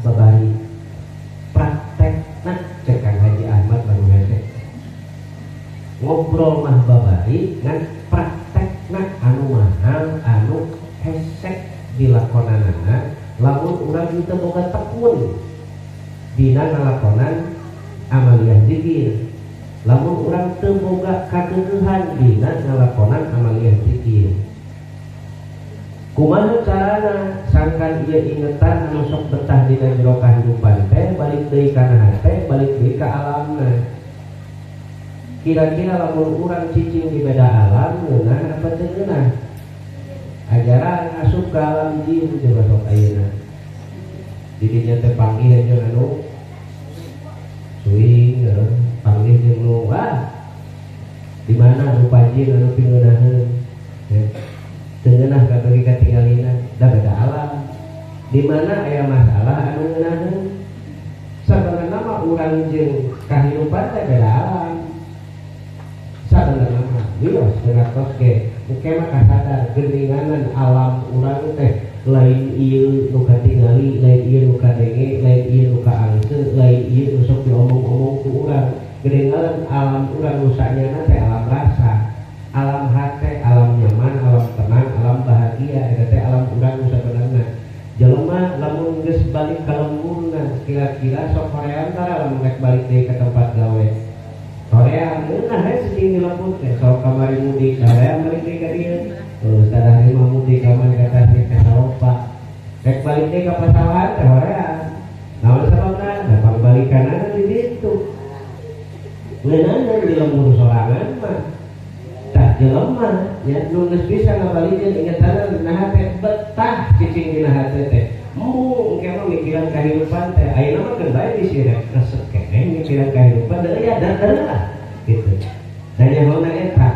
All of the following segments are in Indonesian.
babari praktek nak cekan Haji Ahmad baru hese ngobrol mah babari ngan praktek nak anu mahal anu hesek dilakonanana lamun urang kita boga tekun dina ngalakonan amaliyah zikir lamun urang teu boga kagegehan dina ngalakonan amaliyah zikir kumaha carana sangkan ieu ingetan anu sok betah dina jero kahidupan teh balik deui kana hate balik deui ka alamna kira-kira lamun urang cicing di beda alam ngeunah apa teu ngeunah ajaran asup ka alam jin coba sok ayeuna di dinya teh panggih jeung anu suing panggih jeung nu di mana nu pajin anu pineunaheun tengenah kabagi katingalina da beda alam di mana aya masalah anu ngeunaheun sabenerna mah urang jeung kahidupan teh beda alam sabenerna mah wios ngerakos ge engke mah kasadar geuninganan alam urang teh lain ieu nu katingali lain ieu nu kadenge lain ieu nu kaangse lain ieu nu sok diomong-omong ku urang geuninganan alam urang nu sanyana teh alam rasa alam hate, alam nyaman, alam tenang, alam bahagia, eta teh alam urang nu sabenerna. Jelema lamun geus balik ka lemburna, kira-kira sok hoream tara lamun rek balik deui ka tempat gawe. Hoream geunah he seuting di lembur teh, sok kamari mudik, hoream balik deui ka dieu. Sadah lima mudik kamari ka tasik ka Eropa. Rek balik deui ka pasawahan teh hoream. Naon sababna? Da pangbalikanana di ditu. Ngeunana di lembur sorangan mah tak jelema ya nu geus bisa ngabalikeun ingetanna dina hate betah cicing dina hate teh mu engke mah mikiran kahidupan teh ayeuna mah keur bae disirek resep keneh mikiran kahidupan deui ya dan lah gitu dan nyahoana eta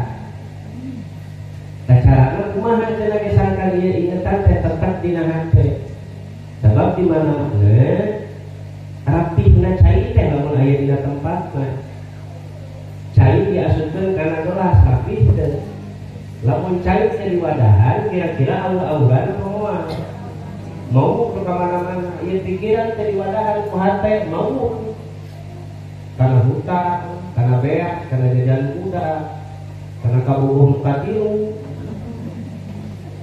tah carana kumaha cenah ge sangkan ieu ingetan teh tetep dina hate sebab di mana-mana rapihna cai teh lamun aya dina tempatna cai diasupkeun kana gelas rapih teh lamun cai teh di wadahan kira-kira aura-auran moal mau ke mana-mana ieu pikiran teh di wadahan ku hate mau kana hutang kana beak kana jajan kuda kana kabubuh katilu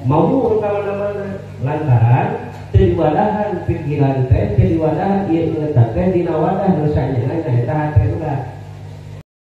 mau ke mana-mana lantaran teh di wadahan pikiran teh di wadahan ieu ingetan teh dina wadah nu sanyana eta hate udah